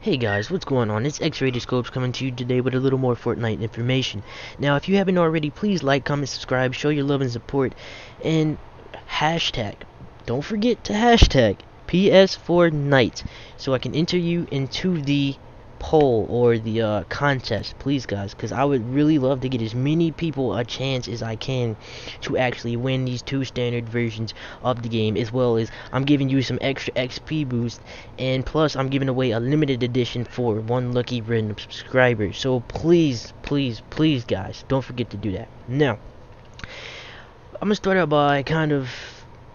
Hey guys, what's going on? It's X-Rated Scopes coming to you today with a little more Fortnite information. Now, if you haven't already, please like, comment, subscribe, show your love and support, and hashtag. Don't forget to hashtag PS4Night so I can enter you into the poll or the contest, please guys, because I would really love to get as many people a chance as I can to actually win these two standard versions of the game, as well as I'm giving you some extra XP boost, and plus I'm giving away a limited edition for one lucky random subscriber. So please, please, please guys, don't forget to do that. Now, I'm gonna start out by kind of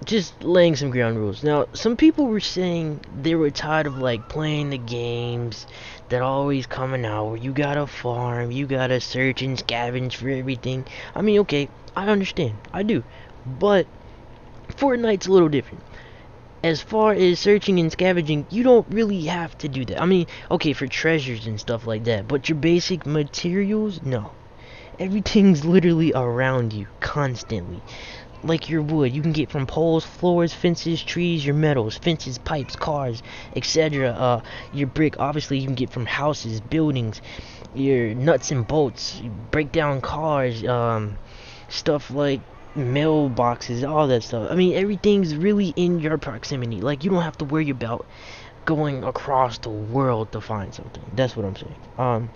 just laying some ground rules. Now, some people were saying they were tired of like playing the games that always coming out where you gotta farm, you gotta search and scavenge for everything. I mean, okay, I understand, I do, but Fortnite's a little different. As far as searching and scavenging, you don't really have to do that. I mean, okay, for treasures and stuff like that, but your basic materials, no. Everything's literally around you constantly. Like your wood, you can get from poles, floors, fences, trees, your metals, fences, pipes, cars, etc. Your brick, obviously, you can get from houses, buildings, your nuts and bolts, you break down cars, stuff like mailboxes, all that stuff. I mean, everything's really in your proximity. Like, you don't have to worry about going across the world to find something. That's what I'm saying.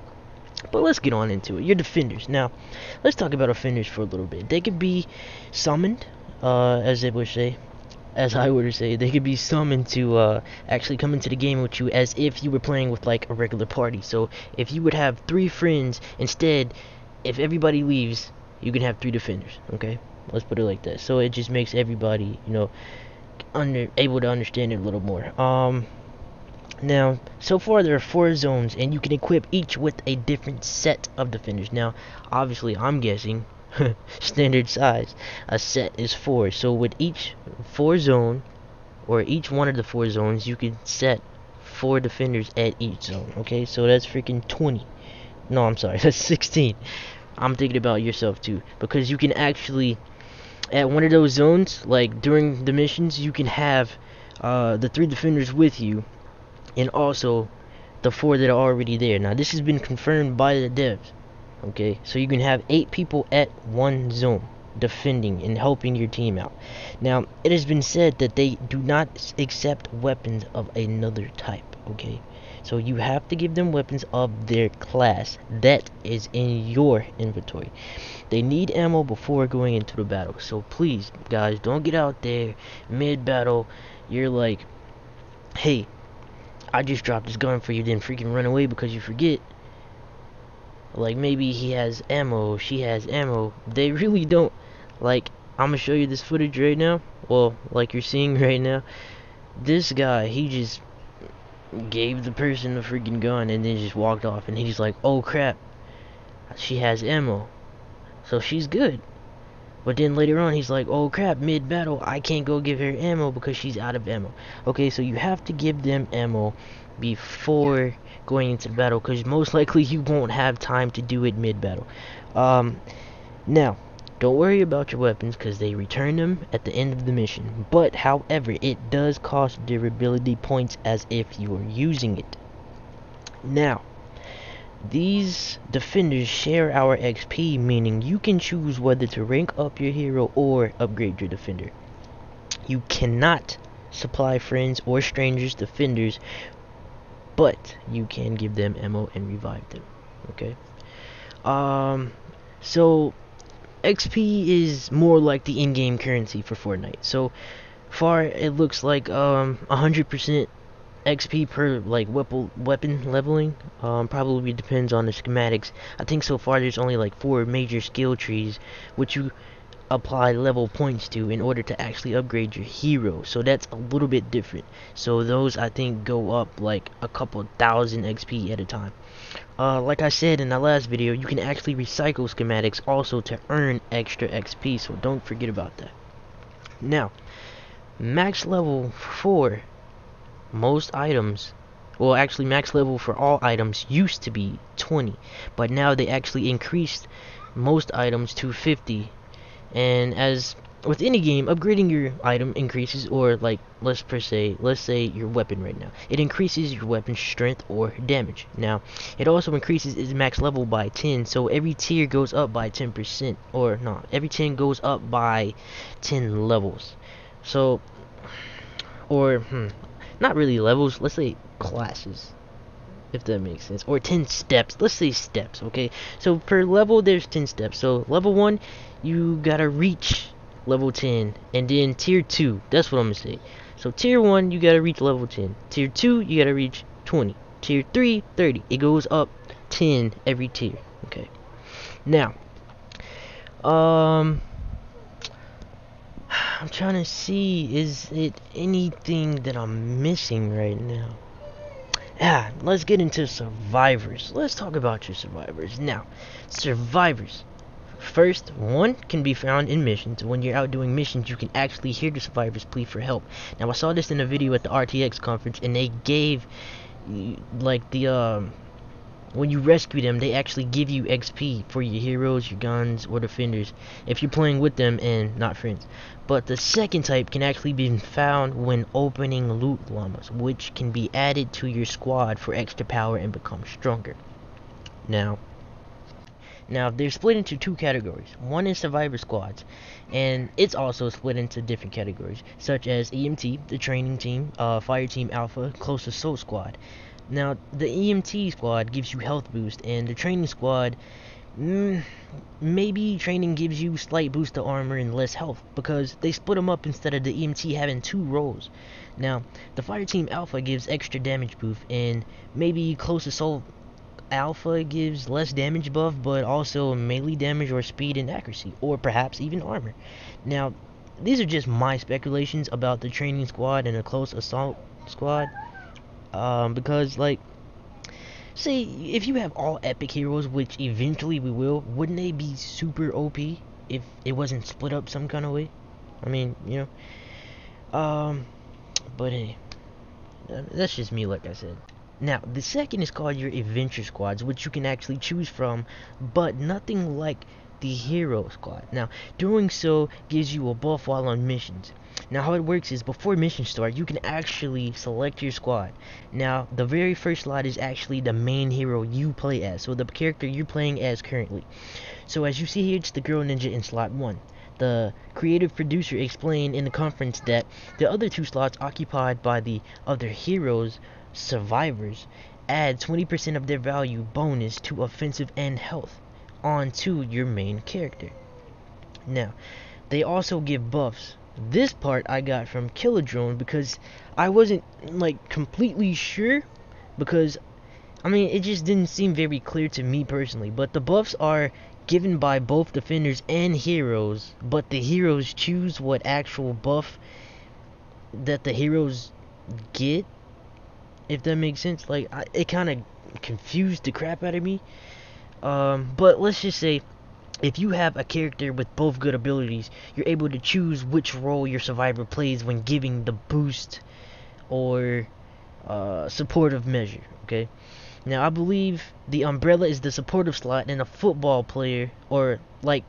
But let's get on into it. Your defenders. Now, let's talk about offenders for a little bit. They could be summoned, as they would say, as I would say. They could be summoned to actually come into the game with you as if you were playing with like a regular party. So if you would have 3 friends, instead, if everybody leaves, you can have 3 defenders. Okay, let's put it like that. So it just makes everybody, you know, able to understand it a little more. Now, so far there are 4 zones, and you can equip each with a different set of defenders. Now, obviously, I'm guessing standard size. A set is 4. So with each 4 zone, or each one of the 4 zones, you can set 4 defenders at each zone. Okay, so that's freaking 20. No, I'm sorry, that's 16. I'm thinking about yourself too, because you can actually, at one of those zones, like during the missions, you can have the 3 defenders with you, and also the 4 that are already there. Now, this has been confirmed by the devs. Okay, so you can have 8 people at one zone defending and helping your team out. Now, it has been said that they do not accept weapons of another type. Okay, so you have to give them weapons of their class that is in your inventory. They need ammo before going into the battle. So please guys, don't get out there mid battle, you're like, hey, I just dropped this gun for you, then freaking run away because you forget. Like, maybe he has ammo, she has ammo. They really don't. Like, I'm gonna show you this footage right now. Well, like you're seeing right now. This guy, he just gave the person a freaking gun and then just walked off. And he's like, oh crap, she has ammo, so she's good. But then later on, he's like, oh crap, mid-battle, I can't go give her ammo because she's out of ammo. Okay, so you have to give them ammo before going into the battle, because most likely you won't have time to do it mid-battle. Now, don't worry about your weapons, because they return them at the end of the mission. But, however, it does cost durability points as if you are using it. Now, these defenders share our XP, meaning you can choose whether to rank up your hero or upgrade your defender. You cannot supply friends or strangers defenders, but you can give them ammo and revive them. Okay. So XP is more like the in-game currency for Fortnite. So far, it looks like 100% XP per like weapon leveling. Probably depends on the schematics. I think so far there's only like 4 major skill trees which you apply level points to in order to actually upgrade your hero. So that's a little bit different. So those, I think, go up like a couple thousand XP at a time. Like I said in the last video, you can actually recycle schematics also to earn extra XP, so don't forget about that. Now, max level for most items, well, actually max level for all items used to be 20, but now they actually increased most items to 50. And as with any game, upgrading your item increases, or like let's say your weapon right now. It increases your weapon's strength or damage. Now, it also increases its max level by 10, so every tier goes up by 10%, or no, every 10 goes up by 10 levels. So, or not really levels. Let's say classes, if that makes sense, or 10 steps. Let's say steps, okay? So per level there's 10 steps. So level 1, you gotta reach level 10, and then tier 2, that's what I'm gonna say. So tier 1, you gotta reach level 10. Tier 2, you gotta reach 20. Tier 3, 30. It goes up 10 every tier, okay? Now, I'm trying to see, is it anything that I'm missing right now? Let's get into survivors. Let's talk about your survivors. Now, survivors. First, one can be found in missions. When you're out doing missions, you can actually hear the survivors plead for help. Now, I saw this in a video at the RTX conference, and they gave, like, when you rescue them, they actually give you XP for your heroes, your guns, or defenders, if you're playing with them and not friends. But the second type can actually be found when opening loot llamas, which can be added to your squad for extra power and become stronger. Now they're split into two categories. One is survivor squads, and it's also split into different categories, such as EMT, the training team, fire team alpha, close assault squad. Now, the EMT squad gives you health boost, and the training squad, maybe training gives you slight boost to armor and less health, because they split them up instead of the EMT having two roles. Now, the fire team alpha gives extra damage boost, and maybe close assault alpha gives less damage buff, but also melee damage or speed and accuracy, or perhaps even armor. Now, these are just my speculations about the training squad and the close assault squad. Because, like, say if you have all epic heroes, which eventually we will, wouldn't they be super OP if it wasn't split up some kind of way? I mean, you know. But hey, that's just me, like I said. Now, the second is called your adventure squads, which you can actually choose from, but nothing like the hero squad. Now, doing so gives you a buff while on missions. Now, how it works is, before missions start, you can actually select your squad. Now, the very first slot is actually the main hero you play as, so the character you're playing as currently. So as you see here, it's the girl ninja in slot 1. The creative producer explained in the conference that the other two slots occupied by the other heroes, survivors, add 20% of their value bonus to offensive and health onto your main character. Now, they also give buffs. This part I got from Killadrone because I wasn't like completely sure, because I mean it just didn't seem very clear to me personally, but the buffs are given by both defenders and heroes, but the heroes choose what actual buff that the heroes get, if that makes sense. Like, it kind of confused the crap out of me. But let's just say, if you have a character with both good abilities, you're able to choose which role your survivor plays when giving the boost or supportive measure, okay? Now, I believe the umbrella is the supportive slot, and a football player, or like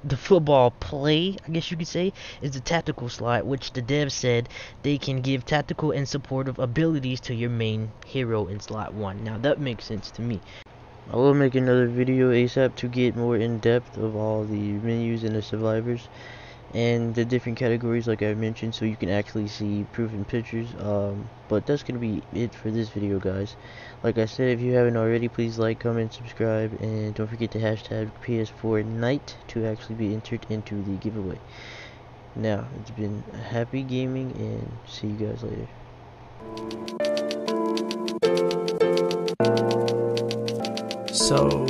the football play, I guess you could say, is the tactical slot, which the devs said they can give tactical and supportive abilities to your main hero in slot 1. Now, that makes sense to me. I will make another video ASAP to get more in depth of all the menus and the survivors and the different categories like I mentioned, so you can actually see proof and pictures. But that's gonna be it for this video, guys. Like I said, if you haven't already, please like, comment, subscribe, and don't forget to hashtag PS4Night to actually be entered into the giveaway. Now, it's been happy gaming, and see you guys later. So